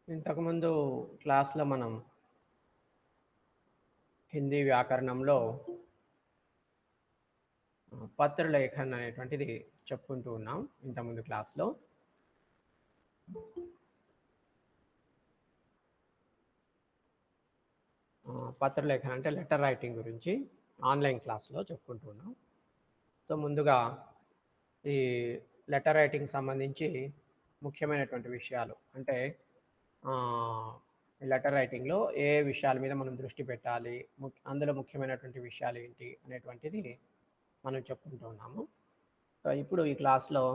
ఇంతకుముందు క్లాస్‌లో మనం హిందీ వ్యాకరణంలో పత్రలేఖన్ అనేటువంటిది చెప్పుకుంటూ ఉన్నాం ఇంతకుముందు క్లాస్‌లో. పత్రలేఖన్ అంటే లెటర్ రైటింగ్ గురించి ఆన్‌లైన్ క్లాస్‌లో చెప్పుకుంటూ ఉన్నాం. సో, ముందుగా ఈ లెటర్ రైటింగ్‌కి సంబంధించి ముఖ్యమైనటువంటి విషయాలు అంటే లెటర్ రైటింగ్‌లో ఏ విషయాల మీద మనం దృష్టి పెట్టాలి, అందులో ముఖ్యమైనటువంటి విషయాలు ఏంటి అనేటువంటిది మనం చెప్పుకుంటూ ఉన్నాము. సో, ఇప్పుడు ఈ క్లాస్‌లో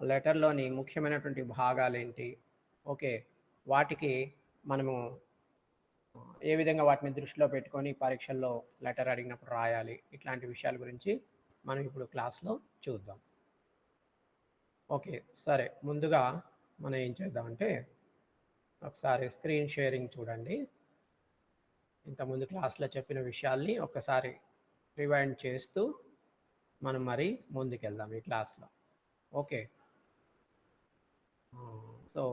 లెటర్‌లోని ముఖ్యమైనటువంటి భాగాలేంటి, ఓకే, వాటికి మనము ఏ విధంగా వాటిని దృష్టిలో పెట్టుకొని పరీక్షల్లో లెటర్ అడిగినప్పుడు రాయాలి, ఇట్లాంటి విషయాల గురించి మనం ఇప్పుడు క్లాస్‌లో చూద్దాం. ఓకే. సరే. ముందుగా మనం ఏం చేద్దామంటే ఒకసారి స్క్రీన్ షేరింగ్ చూడండి. ఇంతకుముందు క్లాస్‌లో చెప్పిన విషయాల్ని ఒక్కసారి రివైండ్ చేస్తూ మనం మరి ముందుకెళ్దాం ఈ క్లాస్‌లో. ఓకే. సో,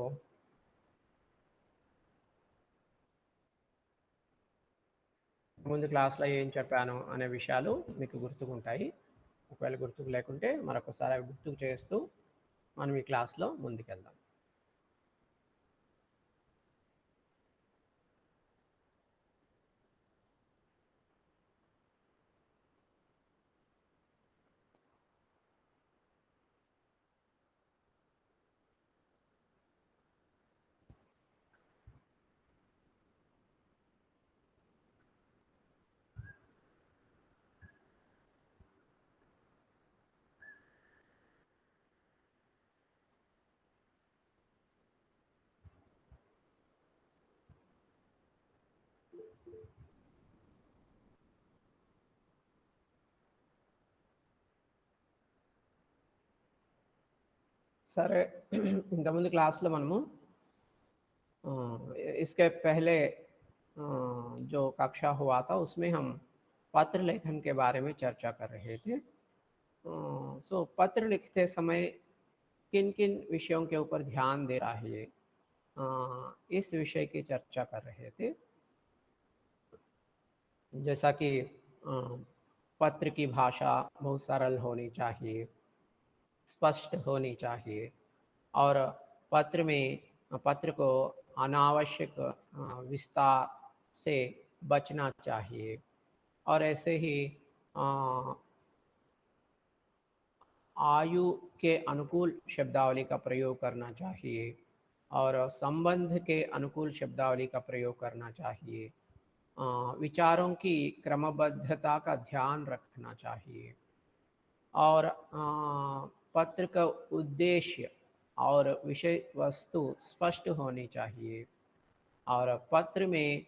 ముందు క్లాస్‌లో ఏం చెప్పాను అనే విషయాలు మీకు గుర్తుకుంటాయి. ఒకవేళ గుర్తుకు లేకుంటే మరొకసారి అవి గుర్తుకు చేస్తూ మనం ఈ క్లాస్‌లో ముందుకెళ్దాం. సరే. ఇంతకుముందు క్లాస్‌లో మనము इसके पहले जो कक्षा हुआ था उसमें हम पत्र लेखन के बारे में चर्चा कर रहे थे। सो पत्र लिखते समय किन किन विषयों के ऊपर ध्यान देना चाहिए, इस विषय की चर्चा कर रहे थे। जैसा कि पत्र की भाषा बहुत सरल होनी चाहिए, स्पष्ट होनी चाहिए और पत्र को अनावश्यक विस्तार से बचना चाहिए और ऐसे ही अ, आयु के अनुकूल शब्दावली का प्रयोग करना चाहिए और संबंध के अनुकूल शब्दावली का प्रयोग करना चाहिए। विचारों की क्रमबद्धता का ध्यान रखना चाहिए और पत्र का उद्देश्य और विषय वस्तु स्पष्ट होनी चाहिए और पत्र में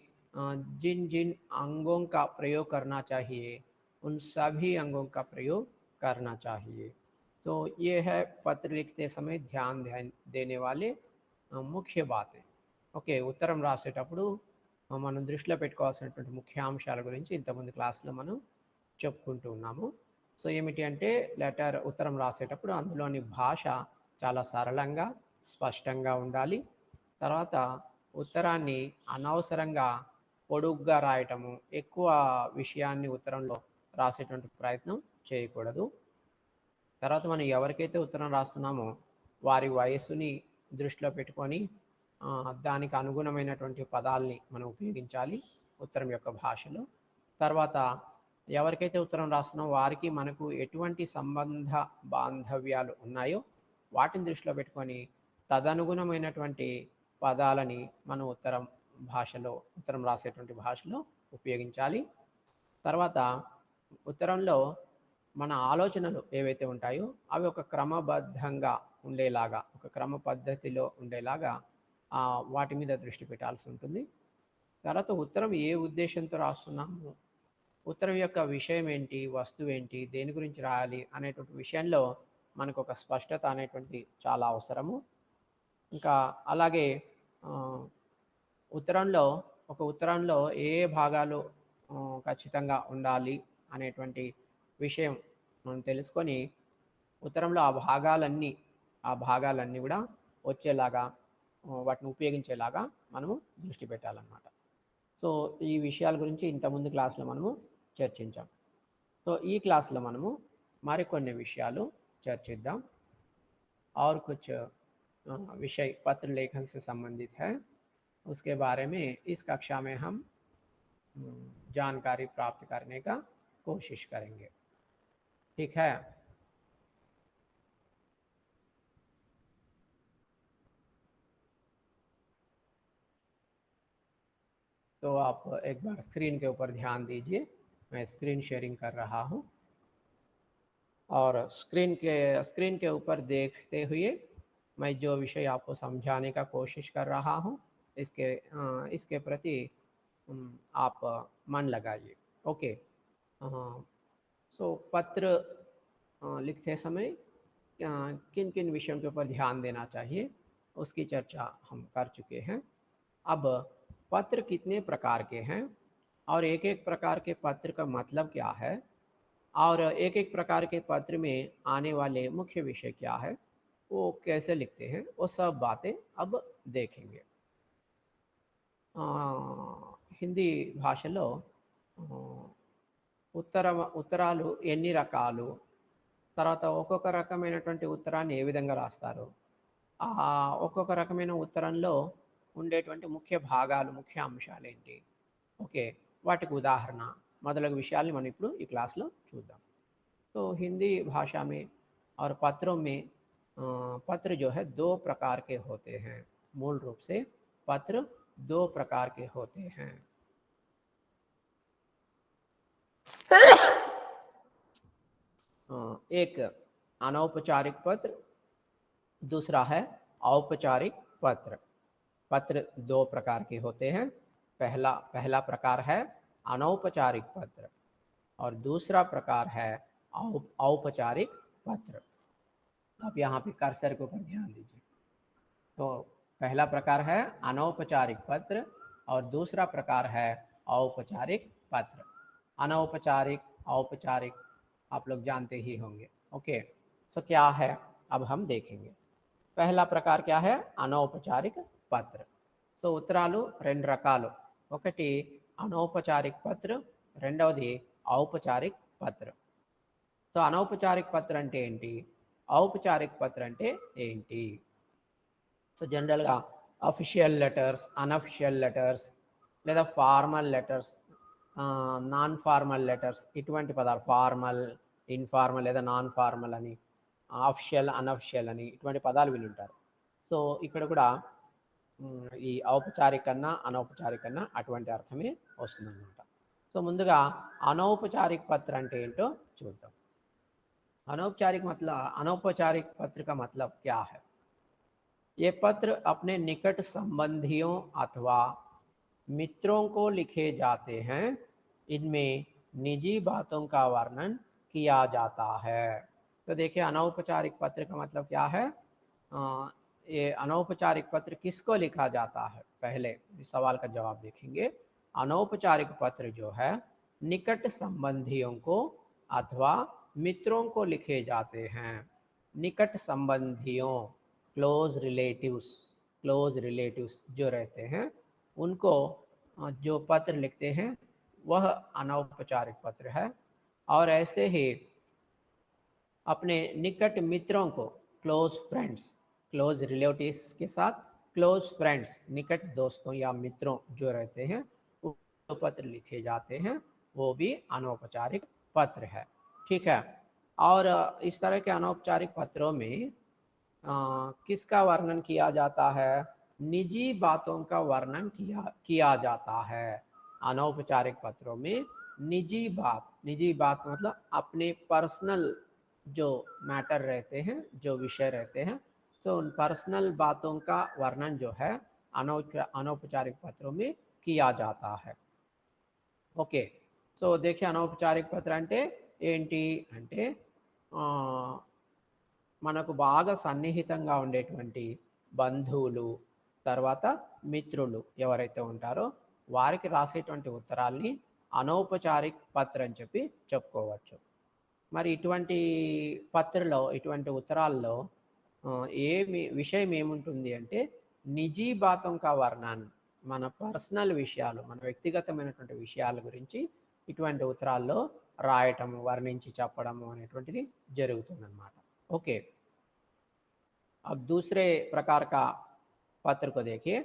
जिन जिन अंगों का प्रयोग करना चाहिए उन सभी अंगों का प्रयोग करना चाहिए। तो ये है पत्र लिखते समय ध्यान देने वाले ముఖ్య బాతే. ఓకే. ఉత్తరం రాసేటప్పుడు మనం దృష్టిలో పెట్టుకోవాల్సినటువంటి ముఖ్యాంశాల గురించి ఇంతకుముందు క్లాస్‌లో మనం చెప్పుకుంటూ ఉన్నాము. సో, ఏమిటి అంటే ఉత్తరం రాసేటప్పుడు అందులోని భాష చాలా సరళంగా, స్పష్టంగా ఉండాలి. తర్వాత ఉత్తరాన్ని అనవసరంగా పొడుగ్గా రాయటము, ఎక్కువ విషయాన్ని ఉత్తరంలో రాసేటువంటి ప్రయత్నం చేయకూడదు. తర్వాత మనం ఎవరికైతే ఉత్తరం రాస్తున్నామో వారి వయస్సుని దృష్టిలో పెట్టుకొని దానికి అనుగుణమైనటువంటి పదాల్ని మనం ఉపయోగించాలి ఉత్తరం యొక్క భాషలో. తర్వాత ఎవరికైతే ఉత్తరం రాస్తున్నామో వారికి మనకు ఎటువంటి సంబంధ బాంధవ్యాలు ఉన్నాయో వాటిని దృష్టిలో పెట్టుకొని తదనుగుణమైనటువంటి పదాలని మనం ఉత్తరం రాసేటువంటి భాషలో ఉపయోగించాలి. తర్వాత ఉత్తరంలో మన ఆలోచనలు ఏవైతే ఉంటాయో అవి ఒక క్రమబద్ధంగా ఉండేలాగా, ఒక క్రమ పద్ధతిలో ఉండేలాగా వాటి మీద దృష్టి పెట్టాల్సి ఉంటుంది. తర్వాత ఉత్తరం ఏ ఉద్దేశంతో రాస్తున్నాము, ఉత్తరం యొక్క విషయం ఏంటి, వస్తువు ఏంటి, దేని గురించి రాయాలి అనేటువంటి విషయంలో మనకు ఒక స్పష్టత అనేటువంటిది చాలా అవసరము. ఇంకా అలాగే ఉత్తరంలో ఏ ఏ భాగాలు ఖచ్చితంగా ఉండాలి అనేటువంటి విషయం మనం తెలుసుకొని ఉత్తరంలో ఆ భాగాలన్నీ కూడా వచ్చేలాగా వాటిని ఉపయోగించేలాగా మనము దృష్టి పెట్టాలన్నమాట. సో ఈ విషయాల గురించి ఇంతకుముందు క్లాస్లో మనము చర్చించాం. तो ई क्लास లో మనము మరికొన్ని విషయాలు చర్చిద్దాం. और कुछ विषय पत्र लेखन से संबंधित है, उसके बारे में इस कक्षा में हम जानकारी प्राप्त करने का कोशिश करेंगे. ठीक है. तो आप एक बार स्क्रीन के ऊपर ध्यान दीजिए. मैं स्क्रीन शेयरिंग कर रहा हूँ और स्क्रीन के ऊपर देखते हुए मैं जो विषय आपको समझाने का कोशिश कर रहा हूँ इसके प्रति आप मन लगाइए. ओके. सो पत्र लिखते समय किन किन विषयों के ऊपर ध्यान देना चाहिए उसकी चर्चा हम कर चुके हैं. अब पत्र कितने प्रकार के हैं और एक एक प्रकार के पत्र का मतलब क्या है और एक एक प्रकार के पत्र में आने वाले मुख्य विषय क्या है, वो कैसे लिखते हैं, वो सब बातें अब देखेंगे. హిందీ భాషలో ఉత్తరాలు ఎన్ని రకాలు, తర్వాత ఒక్కొక్క రకమైనటువంటి ఉత్తరాన్ని ఏ విధంగా రాస్తారు, ఒక్కొక్క రకమైన ఉత్తరంలో ఉండేటువంటి ముఖ్య భాగాలు, ముఖ్య అంశాలు ఏంటి, ఓకే, వాటికి ఉదాహరణ మొదలగు విషయాల్ని మనం ఇప్పుడు ఈ క్లాస్లో చూద్దాం. तो हिंदी भाषा में और पत्रों में पत्र जो है दो प्रकार के होते हैं. मूल रूप से पत्र दो प्रकार के होते हैं. एक अनौपचारिक पत्र, दूसरा है औपचारिक पत्र. पत्र दो प्रकार के होते हैं. पहला प्रकार है अनौपचारिक पत्र और दूसरा प्रकार है औपचारिक पत्र. आप यहाँ पे कर्सर के ऊपर ध्यान दीजिए. तो पहला प्रकार है अनौपचारिक पत्र और दूसरा प्रकार है औपचारिक पत्र. अनौपचारिक, औपचारिक आप लोग जानते ही होंगे. ओके. सो क्या है अब हम देखेंगे. पहला प्रकार क्या है, अनौपचारिक पत्र. సో ఉత్తరాలు రెండు రకాలు. ఒకటి అనౌపచారిక పత్ర, రెండవది ఔపచారిక పత్ర. సో అనౌపచారిక పత్ర అంటే ఏంటి, ఔపచారిక పత్ర అంటే ఏంటి? సో జనరల్గా అఫీషియల్ లెటర్స్, అన్అఫీషియల్ లెటర్స్ లేదా formal letters, non formal letters, ఇటువంటి పదాలు ఫార్మల్, ఇన్ఫార్మల్ లేదా నాన్ ఫార్మల్ అని, అఫీషియల్, అన్అఫీషియల్ అని ఇటువంటి పదాలు వినుంటారు. సో ఇక్కడ కూడా ఈ ఔపచారిక కన్నా అనౌపచారిక కన్నా అటువంటి అర్థమే వస్తుందన్నమాట. సో ముందుగా అనౌపచారిక పత్ర అంటే ఏంటో చూద్దాం. अनौपचारिक पत्र का मतलब क्या है? ये पत्र अपने निकट संबंधियों अथवा मित्रों को लिखे जाते हैं. इनमें निजी बातों का वर्णन किया जाता है. तो देखिए अनौपचारिक पत्र का मतलब क्या है. ये अनौपचारिक पत्र किसको लिखा जाता है, पहले इस सवाल का जवाब देखेंगे. अनौपचारिक पत्र जो है निकट संबंधियों को अथवा मित्रों को लिखे जाते हैं. निकट संबंधियों, क्लोज रिलेटिव्स जो रहते हैं उनको जो पत्र लिखते हैं वह अनौपचारिक पत्र है. और ऐसे ही अपने निकट मित्रों को, क्लोज फ्रेंड्स, क्लोज रिलेटिव्स के साथ क्लोज फ्रेंड्स, निकट दोस्तों या मित्रों जो रहते हैं उनको पत्र लिखे जाते हैं, वो भी अनौपचारिक पत्र है. ठीक है. और इस तरह के अनौपचारिक पत्रों में किसका वर्णन किया जाता है, निजी बातों का वर्णन किया जाता है. अनौपचारिक पत्रों में निजी बात मतलब अपने पर्सनल जो मैटर रहते हैं, जो विषय रहते हैं, तो उन पर्सनल बातों का वर्णन जो है अनौपचारिक पत्रों में किया जाता है. ओके. సో देखिए अनौपचारिक पत्र అంటే ఏంటి అంటే మనకు బాగా సన్నిహితంగా ఉండేటువంటి బంధువులు, తర్వాత మిత్రులు ఎవరైతే ఉంటారో వారికి రాసేటువంటి ఉత్తరాల్ని అనౌపచారిక పత్ర అని చెప్పి చెప్పుకోవచ్చు. మరి ఇటువంటి పత్రలో, ఇటువంటి ఉత్తరాల్లో విషయం ఏముంటుంది అంటే నిజీ బాతోं का వర్ణన్, మన పర్సనల్ విషయాలు, మన వ్యక్తిగతమైనటువంటి విషయాల గురించి ఇటువంటి ఉత్తరాల్లో రాయటము, వర్ణించి చెప్పడము అనేటువంటిది జరుగుతుందన్నమాట. ओके, अब दूसरे प्रकार का पत्र को देखिए,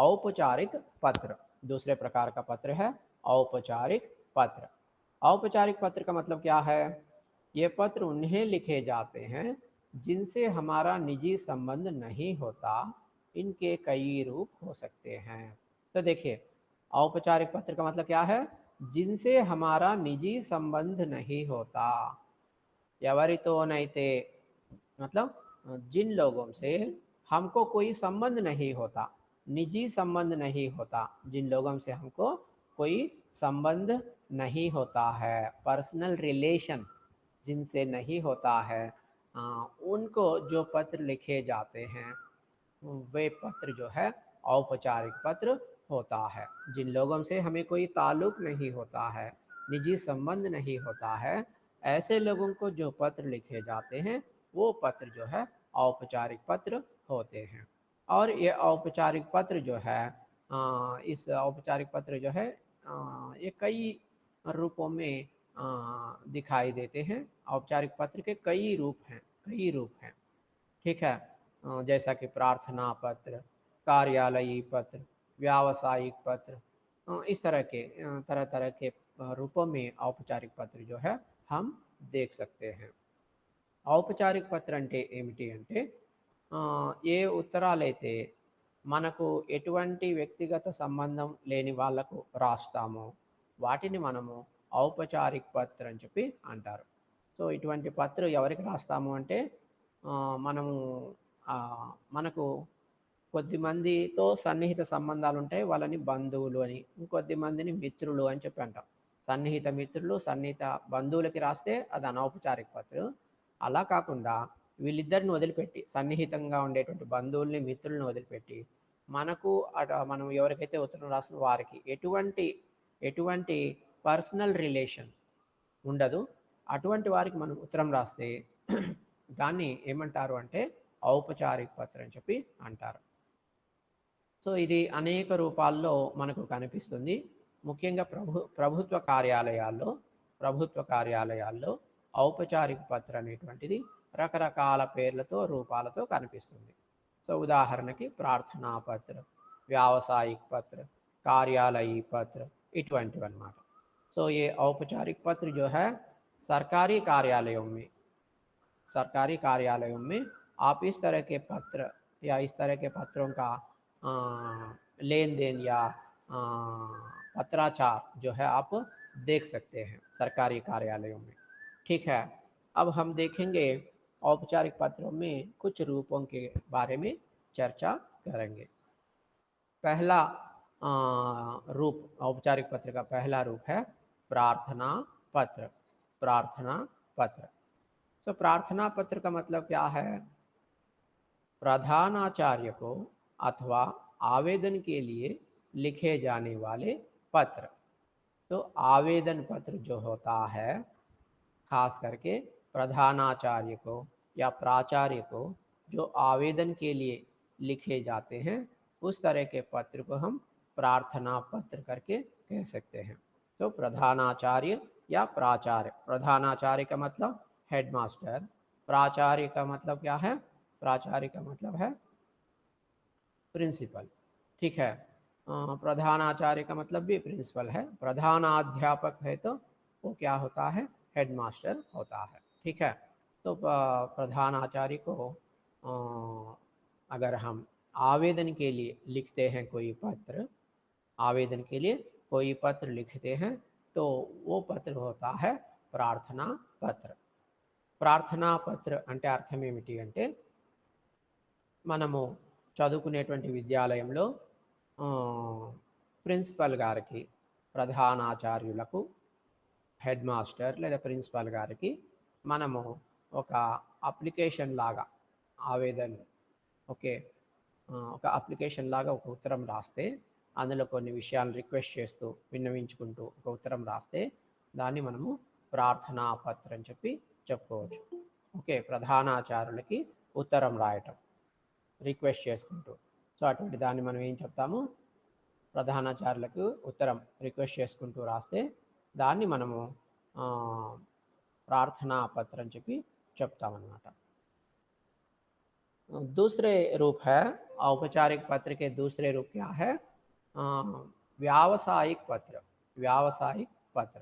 औपचारिक पत्र। दूसरे प्रकार का पत्र है औपचारिक पत्र। औपचारिक पत्र का मतलब क्या है? ये पत्र उन्हें लिखे जाते हैं जिनसे हमारा निजी संबंध नहीं होता। इनके कई रूप हो सकते हैं। तो देखिए, औपचारिक पत्र का मतलब क्या है? जिनसे हमारा निजी संबंध नहीं होता। ఎవరితోనైతే मतलब जिन लोगों से हमको कोई संबंध नहीं होता, निजी संबंध नहीं होता, जिन लोगों से हमको कोई संबंध नहीं होता है, पर्सनल रिलेशन जिनसे नहीं होता है, उनको जो पत्र लिखे जाते हैं वे पत्र जो है औपचारिक पत्र होता है। जिन लोगों से हमें कोई ताल्लुक नहीं होता है, निजी संबंध नहीं होता है, ऐसे लोगों को जो पत्र लिखे जाते हैं वो पत्र जो है औपचारिक पत्र होते हैं। और ये औपचारिक पत्र जो है इस औपचारिक पत्र जो है ये कई रूपों में दिखाई देते हैं। औपचारिक पत्र के कई रूप हैं, कई रूप हैं। ठीक है, जैसा कि प्रार्थना पत्र, कार्यालयी पत्र, व्यावसायिक पत्र, इस तरह के तरह तरह के रूपों में औपचारिक पत्र जो है हम देख सकते हैं। ఔపచారిక పత్ర అంటే ఏమిటి అంటే ఏ ఉత్తరాలైతే మనకు ఎటువంటి వ్యక్తిగత సంబంధం లేని వాళ్ళకు రాస్తామో వాటిని మనము ఔపచారిక పత్ర అని చెప్పి అంటారు. సో ఇటువంటి పత్ర ఎవరికి రాస్తాము అంటే మనము మనకు కొద్ది మందితో సన్నిహిత సంబంధాలు ఉంటాయి, వాళ్ళని బంధువులు అని, ఇంకొద్ది మందిని మిత్రులు అని చెప్పి అంటాం. సన్నిహిత మిత్రులు, సన్నిహిత బంధువులకి రాస్తే అది అనౌపచారిక పత్రం. అలా కాకుండా వీళ్ళిద్దరిని వదిలిపెట్టి, సన్నిహితంగా ఉండేటువంటి బంధువుల్ని, మిత్రుల్ని వదిలిపెట్టి మనకు మనం ఎవరికైతే ఉత్తరం రాసిన వారికి ఎటువంటి పర్సనల్ రిలేషన్ ఉండదు, అటువంటి వారికి మనం ఉత్తరం రాస్తే దాన్ని ఏమంటారు అంటే ఔపచారిక పత్రం అని చెప్పి అంటారు. సో ఇది అనేక రూపాల్లో మనకు కనిపిస్తుంది. ముఖ్యంగా ప్రభుత్వ కార్యాలయాల్లో ఔపచారిక పత్ర అనేటువంటిది రకరకాల పేర్లతో, రూపాలతో కనిపిస్తుంది. సో ఉదాహరణకి ప్రార్థనా పత్ర, व्यावसायिक पत्र, कार्यालयी पत्र, इటువంటివి अన్నమాట. तो ये औपचारिक पत्र जो है सरकारी कार्यालयों में आप इस तरह के पत्र या इस तरह के पत्रों का लेन देन या पत्राचार जो है आप देख सकते हैं सरकारी कार्यालयों में। ठीक है, अब हम देखेंगे औपचारिक पत्रों में कुछ रूपों के बारे में चर्चा करेंगे। पहला रूप, औपचारिक पत्र का पहला रूप है प्रार्थना पत्र। प्रार्थना पत्र, तो प्रार्थना पत्र का मतलब क्या है? प्रधानाचार्य को अथवा आवेदन के लिए लिखे जाने वाले पत्र। तो आवेदन पत्र जो होता है, खास करके प्रधानाचार्य को या प्राचार्य को जो आवेदन के लिए लिखे जाते हैं, उस तरह के पत्र को हम प्रार्थना पत्र करके कह सकते हैं। तो प्रधानाचार्य या प्राचार्य, प्रधानाचार्य का मतलब हेडमास्टर, प्राचार्य का मतलब क्या है? प्राचार्य का मतलब है प्रिंसिपल। ठीक है, प्रधानाचार्य का मतलब भी प्रिंसिपल है। प्रधानाध्यापक है तो वो क्या होता है? हेडमास्टर होता है। ठीक है, तो प्रधानाचार्य को अगर हम आवेदन के लिए लिखते हैं कोई पत्र, आवेदन के लिए कोई पत्र लिखते हैं तो वो पत्र होता है प्रार्थना पत्र। ప్రార్థనా పత్ర అంటే అర్థం ఏమిటి అంటే, మనము చదువుకునేటువంటి విద్యాలయంలో ప్రిన్సిపల్ గారికి, ప్రధానాచార్యులకు, హెడ్ మాస్టర్ లేదా ప్రిన్సిపల్ గారికి మనము ఒక అప్లికేషన్ లాగా ఆవేదన, ఓకే, ఒక అప్లికేషన్ లాగా ఒక ఉత్తరం రాస్తే, అందులో కొన్ని విషయాలు రిక్వెస్ట్ చేస్తూ విన్నవించుకుంటూ ఒక ఉత్తరం రాస్తే దాన్ని మనము ప్రార్థనా పత్రం అని చెప్పి చెప్పుకోవచ్చు. ఓకే, ప్రధానాచార్యులకి ఉత్తరం రాయటం రిక్వెస్ట్ చేసుకుంటూ. సో అటువంటి దాన్ని మనం ఏం చెప్తాము, ప్రధానాచార్యులకు ఉత్తరం రిక్వెస్ట్ చేసుకుంటూ రాస్తే దాన్ని మనము ఆ, प्रार्थना पत्र చెప్పి చెప్తామన్నమాట. दूसरे रूप है, औपचारिक पत्र के दूसरे रूप क्या है, अ, व्यावसायिक पत्र. व्यावसायिक पत्र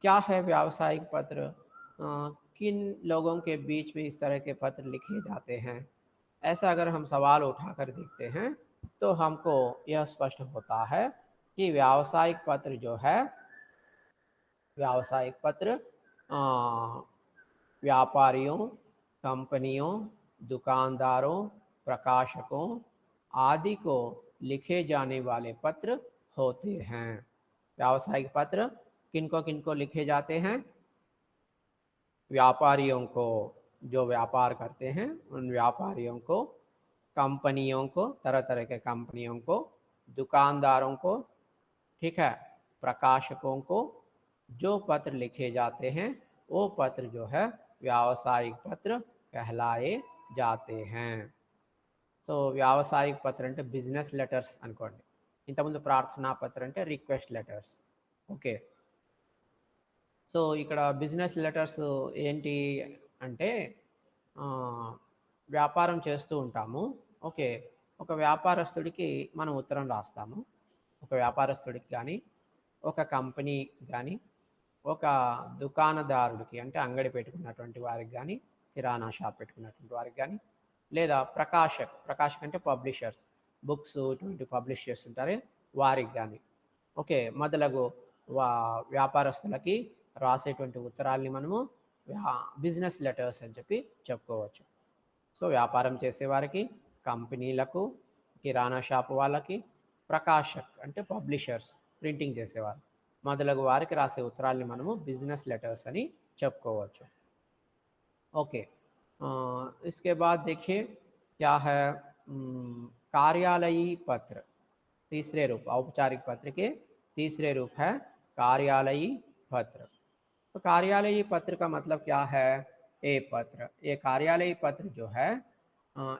क्या है? व्यावसायिक पत्र किन लोगों के बीच में इस तरह के पत्र लिखे जाते हैं, ऐसा अगर हम सवाल उठाकर देखते हैं तो हमको यह स्पष्ट होता है कि व्यावसायिक पत्र जो है, व्यावसायिक पत्र व्यापारियों, कंपनियों, दुकानदारों, प्रकाशकों आदि को लिखे जाने वाले पत्र होते हैं. व्यावसायिक पत्र किनको किनको लिखे जाते हैं? व्यापारियों को, जो व्यापार करते हैं उन व्यापारियों को, कंपनियों को, तरह तरह के कंपनियों को, दुकानदारों को, ठीक है, प्रकाशकों को जो पत्र लिखे जाते हैं वो पत्र जो है व्यावसायिक पत्र कहलाए जाते हैं. సో వ్యావసాయిక పత్ర అంటే బిజినెస్ లెటర్స్ అనుకోండి, ఇంతకుముందు ప్రార్థనా పత్ర అంటే రిక్వెస్ట్ లెటర్స్. ఓకే, సో ఇక్కడ బిజినెస్ లెటర్స్ ఏంటి అంటే, ఆ, వ్యాపారం చేస్తూ ఉంటాము. ఓకే, ఒక వ్యాపారస్తుడికి మనం ఉత్తరం రాస్తాము. ఒక వ్యాపారస్తుడికి కానీ, ఒక కంపెనీ కానీ, ఒక దుకాణదారుడికి అంటే అంగడి పెట్టుకున్నటువంటి వారికి కానీ, కిరాణా షాప్ పెట్టుకున్నటువంటి వారికి కానీ, లేదా ప్రకాశక్ అంటే పబ్లిషర్స్, బుక్స్ ఇటువంటి పబ్లిష్ చేస్తుంటారే వారికి కానీ, ఓకే, మొదలగు వ్యాపారస్తులకి రాసేటువంటి ఉత్తరాల్ని మనము బిజినెస్ లెటర్స్ అని చెప్పి చెప్పుకోవచ్చు. సో వ్యాపారం చేసేవారికి, కంపెనీలకు, కిరాణా షాప్ వాళ్ళకి, ప్రకాశక్ అంటే పబ్లిషర్స్ ప్రింటింగ్ చేసేవారు మొదలగు వారికి రాసే ఉత్తరాల్ని మనము బిజినెస్ లెటర్స్ అని చెప్పుకోవచ్చు. ओके, इसके बाद देखिए क्या है, कार्यालयी पत्र. तीसरे रूप, औपचारिक पत्र के तीसरे रूप है कार्यालयी पत्र. तो कार्यालयी पत्र का मतलब क्या है? ए पत्र, ये कार्यालयी पत्र जो है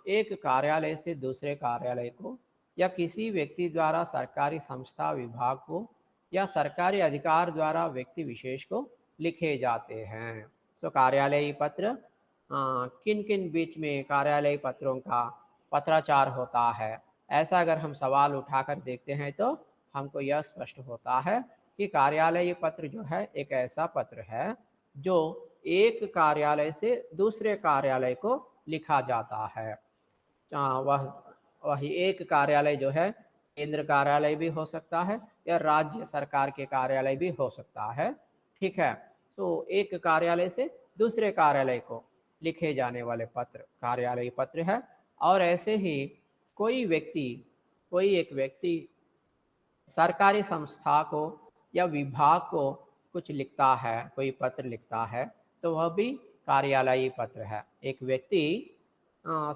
एक कार्यालय से दूसरे कार्यालय को या किसी व्यक्ति द्वारा सरकारी संस्था विभाग को या सरकारी अधिकार द्वारा व्यक्ति विशेष को लिखे जाते हैं. तो कार्यालयी पत्र किन किन बीच में कार्यालयी पत्रों का पत्राचार होता है, ऐसा अगर हम सवाल उठाकर देखते हैं तो हमको यह स्पष्ट होता है कि कार्यालयी पत्र जो है एक ऐसा पत्र है जो एक कार्यालय से दूसरे कार्यालय को लिखा जाता है. वही एक कार्यालय जो है केंद्र कार्यालय भी हो सकता है या राज्य सरकार के कार्यालय भी हो सकता है. ठीक है, तो एक कार्यालय से दूसरे कार्यालय को लिखे जाने वाले पत्र कार्यालयी पत्र है. और ऐसे ही कोई एक व्यक्ति सरकारी संस्था को या विभाग को कुछ लिखता है, कोई पत्र लिखता है, तो वह भी कार्यालयी पत्र है. एक व्यक्ति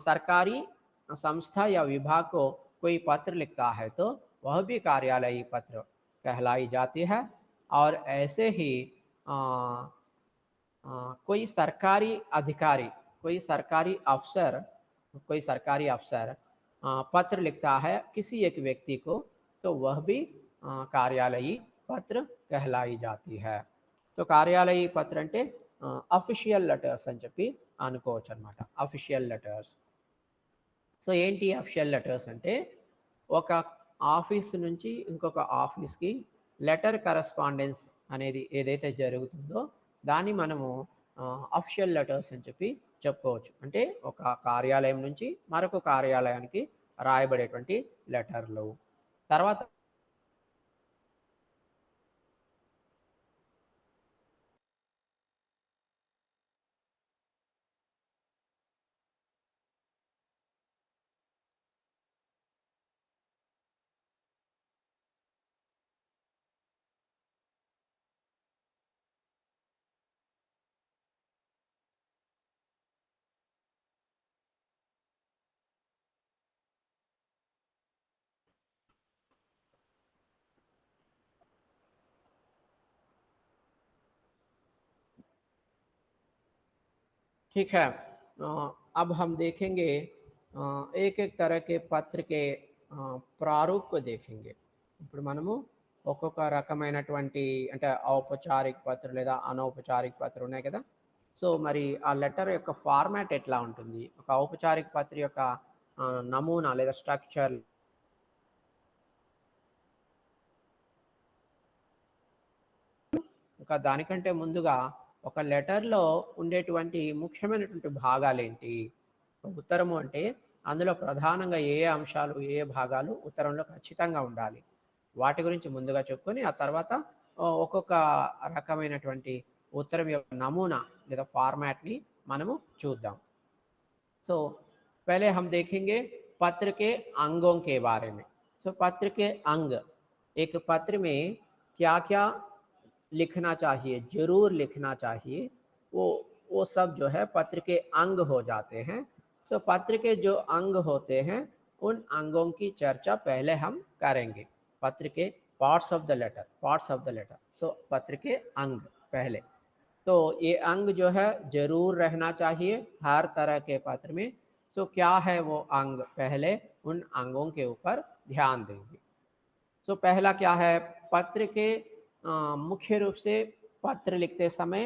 सरकारी संस्था या विभाग को कोई पत्र लिखता है तो वह भी कार्यालयी पत्र कहलाई जाती है. और ऐसे ही कोई सरकारी अधिकारी, कोई सरकारी अफसर पत्र लिखता है किसी एक व्यक्ति को तो वह भी कार्यालयी पत्र कहलाई जाती है. तो కార్యాలయీ పత్ర అంటే అఫీషియల్ లెటర్స్ అని చెప్పి అనుకోవచ్చు అనమాట. Official letters. సో ఏంటి అఫీషియల్ లెటర్స్ అంటే, ఒక ఆఫీస్ నుంచి ఇంకొక ఆఫీస్కి లెటర్ కరస్పాండెన్స్ అనేది ఏదైతే జరుగుతుందో దాన్ని మనము అఫీషియల్ లెటర్స్ అని చెప్పి చెప్పుకోవచ్చు. అంటే ఒక కార్యాలయం నుంచి మరొక కార్యాలయానికి రాయబడేటువంటి లెటర్లు. తర్వాత ठीक है, अब हम देखेंगे एक एक तरह के पत्र के प्रारूप को देखेंगे. ఇప్పుడు మనము ఒక్కొక్క రకమైనటువంటి అంటే ఔపచారిక పత్ర లేదా అనౌపచారిక పత్ర ఉన్నాయి కదా. సో మరి ఆ లెటర్ యొక్క ఫార్మాట్ ఎట్లా ఉంటుంది, ఒక ఔపచారిక పత్ర యొక్క నమూనా లేదా స్ట్రక్చర్. ఇంకా దానికంటే ముందుగా ఒక లెటర్లో ఉండేటువంటి ముఖ్యమైనటువంటి భాగాలేంటి, ఉత్తరము అంటే అందులో ప్రధానంగా ఏ అంశాలు ఏ భాగాలు ఉత్తరంలో ఖచ్చితంగా ఉండాలి, వాటి గురించి ముందుగా చెప్పుకొని ఆ తర్వాత ఒక్కొక్క రకమైనటువంటి ఉత్తరం యొక్క నమూనా లేదా ఫార్మాట్ని మనము చూద్దాం. सो पहले हम देखेंगे पत्र के अंगों के बारे में. सो पत्र के अंग, एक पत्र में क्या क्या लिखना चाहिए, जरूर लिखना चाहिए, वो सब जो है पत्र के अंग हो जाते हैं. सो पत्र के जो अंग होते हैं उन अंगों की चर्चा पहले हम करेंगे. पत्र के parts of the letter, parts of the letter. So पत्र के अंग पहले तो ये अंग जो है जरूर रहना चाहिए हर तरह के पत्र में. तो क्या है वो अंग, पहले उन अंगों के ऊपर ध्यान देंगे. तो पहला क्या है, पत्र के मुख्य रूप से पत्र लिखते समय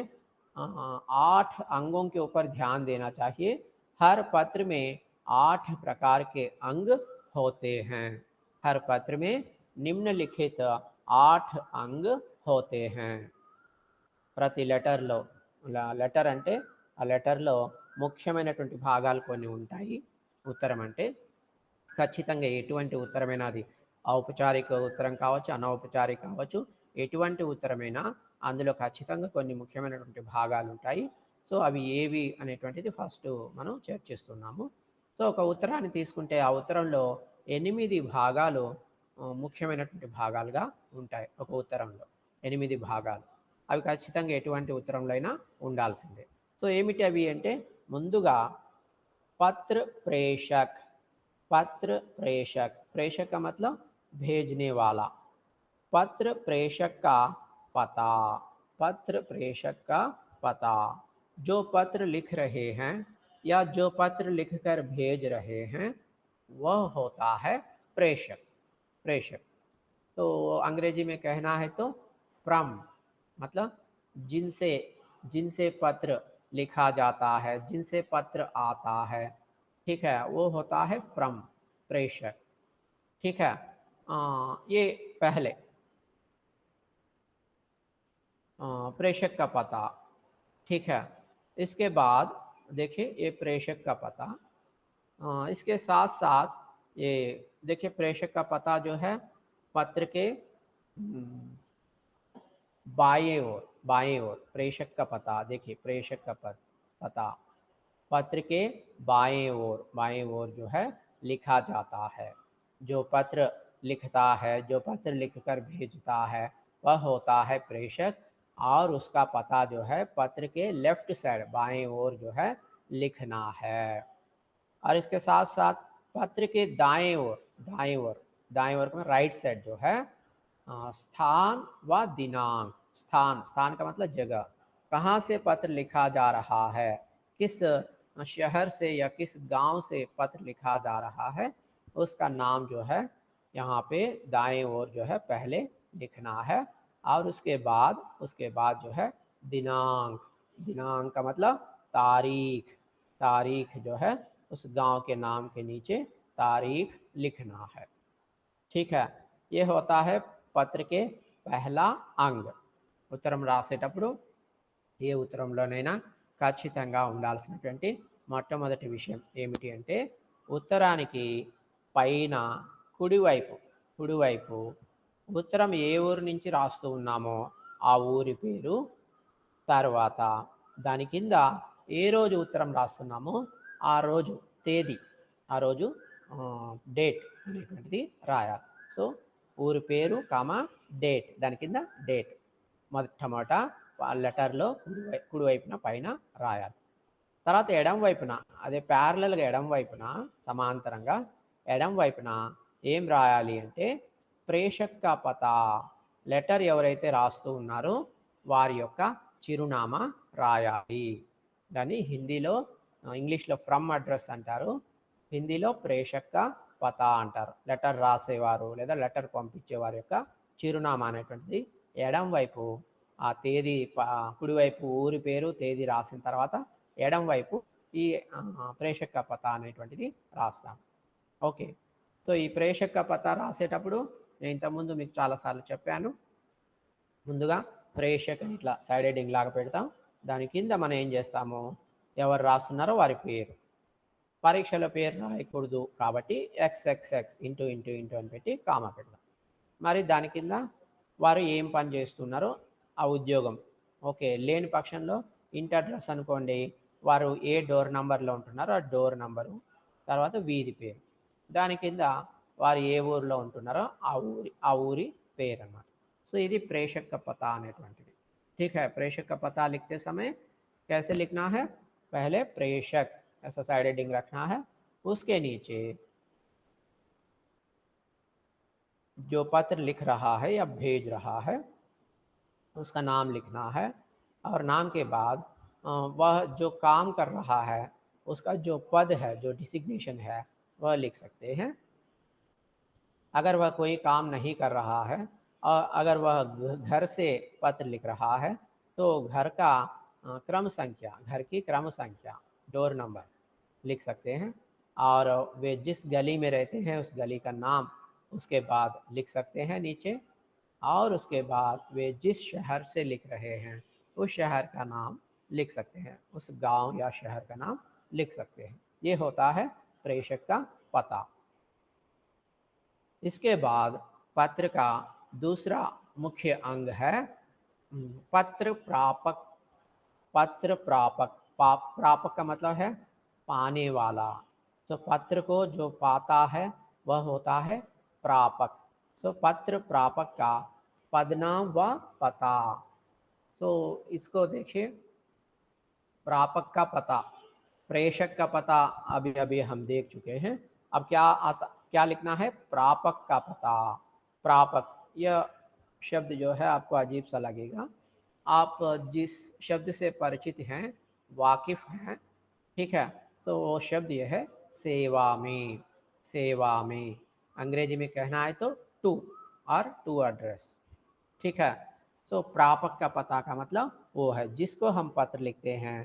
8 अंगों के ऊपर ध्यान देना चाहिए. हर पत्र में 8 प्रकार के अंग होते हैं. हर पत्र में निम्नलिखित 8 अंग होते हैं. ప్రతి లెటర్లో లెటర్ అంటే ఆ లెటర్లో ముఖ్యమైనటువంటి భాగాలు కొన్ని ఉంటాయి. ఉత్తరం అంటే ఖచ్చితంగా ఎటువంటి ఉత్తరమైనా, అది ఔపచారిక ఉత్తరం కావచ్చు, అనౌపచారిక కావచ్చు, ఎటువంటి ఉత్తరమైనా అందులో ఖచ్చితంగా కొన్ని ముఖ్యమైనటువంటి భాగాలు ఉంటాయి. సో అవి ఏవి అనేటువంటిది ఫస్ట్ మనం చర్చిస్తున్నాము. సో ఒక ఉత్తరాన్ని తీసుకుంటే ఆ ఉత్తరంలో 8 భాగాలు ముఖ్యమైనటువంటి భాగాలుగా ఉంటాయి. ఒక ఉత్తరంలో 8 భాగాలు, అవి ఖచ్చితంగా ఎటువంటి ఉత్తరంలో అయినా ఉండాల్సిందే. సో ఏమిటి అవి అంటే, ముందుగా पत्र प्रेषक. पत्र प्रेषक, प्रेषक का मतलब भेजने वाला. पत्र प्रेषक का पता, पत्र प्रेषक का पता, जो पत्र लिख रहे हैं या जो पत्र लिखकर भेज रहे हैं वह होता है प्रेषक. प्रेषक तो अंग्रेजी में कहना है तो फ्रॉम, मतलब जिनसे, जिनसे पत्र लिखा जाता है, जिनसे पत्र आता है, ठीक है, वो होता है फ्रॉम, प्रेषक. ठीक है, ये पहले प्रेषक का पता. ठीक है, इसके बाद देखिए ये प्रेषक का पता. इसके साथ साथ ये देखिए प्रेषक का पता जो है पत्र के बाएं ओर, बाएं ओर प्रेषक का पता. देखिए प्रेषक का पता पत्र के बाएं ओर, बाएं ओर जो है लिखा जाता है. जो पत्र लिखता है, जो पत्र लिखकर भेजता है वह होता है प्रेषक, और उसका पता जो है पत्र के लेफ्ट साइड, बाएं ओर जो है लिखना है. और इसके साथ साथ पत्र के दाएं ओर, दाएं ओर, दाएं ओर में राइट साइड जो है स्थान व दिनांक. स्थान, स्थान का मतलब जगह, कहाँ से पत्र लिखा जा रहा है, किस शहर से या किस गांव से पत्र लिखा जा रहा है, उसका नाम जो है यहाँ पे दाएं ओर जो है पहले लिखना है. और उसके बाद जो है दिनांक. दिनांक का मतलब तारीख. तारीख जो है उस गांव के नाम के नीचे तारीख लिखना है. ठीक है, ये होता है పత్ర के पहला अंग. ఉత్తరం రాసేటప్పుడు ఏ ఉత్తరంలోనైనా ఖచ్చితంగా ఉండాల్సినటువంటి మొట్టమొదటి విషయం ఏమిటి అంటే, ఉత్తరానికి పైన కుడివైపు, కుడివైపు ఉత్తరం ఏ ఊరు నుంచి రాస్తూ ఉన్నామో ఆ ఊరి పేరు, తర్వాత దాని కింద ఏ రోజు ఉత్తరం రాస్తున్నామో ఆ రోజు తేదీ, ఆ రోజు డేట్ అనేటువంటిది రాయాలి. సో ఊరి పేరు కామా డేట్, దాని కింద డేట్ మొట్టమొదట లెటర్లో కుడివైపున పైన రాయాలి. తర్వాత ఎడం వైపున, అదే ప్యారలల్గా ఎడం వైపున సమాంతరంగా ఎడం వైపున ఏం రాయాలి అంటే ప్రేషక్ కా పతా. లెటర్ ఎవరైతే రాస్తూ ఉన్నారో వారి యొక్క చిరునామా రాయాలి. దాన్ని హిందీలో, ఇంగ్లీష్లో ఫ్రమ్ అడ్రస్ అంటారు, హిందీలో ప్రేషక పత అంటారు. లెటర్ రాసేవారు లేదా లెటర్ పంపించేవారి యొక్క చిరునామా అనేటువంటిది ఎడం వైపు ఆ తేదీ కుడివైపు ఊరి పేరు తేదీ రాసిన తర్వాత ఎడం వైపు ఈ ప్రేషక పత అనేటువంటిది రాస్తాం. ఓకే. సో ఈ ప్రేషక పత రాసేటప్పుడు నేను ఇంతకుముందు మీకు చాలాసార్లు చెప్పాను. ముందుగా ప్రేషక్ ఇట్లా సైడ్ హెడ్డింగ్ లాగా పెడతాం. దాని కింద మనం ఏం చేస్తాము, ఎవరు రాస్తున్నారో వారి పేరు. పరీక్షలో పేరు రాయకూడదు కాబట్టి XXX ఇంటూ ఇంటూ ఇంటూ అని పెట్టి కామా పెడదాం. మరి దాని కింద వారు ఏం పని చేస్తున్నారో ఆ ఉద్యోగం. ఓకే. లేని పక్షంలో ఇంటి అడ్రస్ అనుకోండి, వారు ఏ డోర్ నంబర్లో ఉంటున్నారో ఆ డోర్ నంబరు, తర్వాత వీధి పేరు. దాని కింద వారు ఏ ఊరిలో ఉంటున్నారో ఆ ఊరి పేరు అన్నమాట. సో ఇది प्रेषक का पता అనేటువంటిది. ठीक है। प्रेषक का पता लिखते समय कैसे लिखना है, पहले प्रेषक ऐसा साइड हेडिंग रखना है, उसके नीचे जो पत्र लिख रहा है या भेज रहा है उसका नाम लिखना है, और नाम के बाद वह जो काम कर रहा है उसका जो पद है, जो डिसिग्नेशन है, वह लिख सकते हैं। अगर वह कोई काम नहीं कर रहा है और अगर वह घर से पत्र लिख रहा है तो घर का क्रम संख्या, घर की क्रम संख्या, डोर नंबर लिख सकते हैं, और वे जिस गली में रहते हैं उस गली का नाम उसके बाद लिख सकते हैं नीचे, और उसके बाद वे जिस शहर से लिख रहे हैं उस शहर का नाम लिख सकते हैं, उस गांव या शहर का नाम लिख सकते हैं। ये होता है प्रेषक का पता। इसके बाद पत्र का दूसरा मुख्य अंग है पत्र प्रापक। पत्र प्रापक, प्रापक का मतलब है पाने वाला। तो पत्र को जो पाता है वह होता है प्रापक। सो पत्र प्रापक का पदनाम व पता। सो इसको देखिए, प्रापक का पता, प्रेषक का पता अभी अभी हम देख चुके हैं। अब क्या लिखना है, प्रापक का पता। प्रापक, यह शब्द जो है आपको अजीब सा लगेगा। आप जिस शब्द से परिचित हैं, वाकिफ हैं, ठीक है, तो वो शब्द यह है सेवा में। सेवा में अंग्रेजी में कहना है तो टू, और टू एड्रेस, ठीक है। तो प्रापक का पता का मतलब वो है जिसको हम पत्र लिखते हैं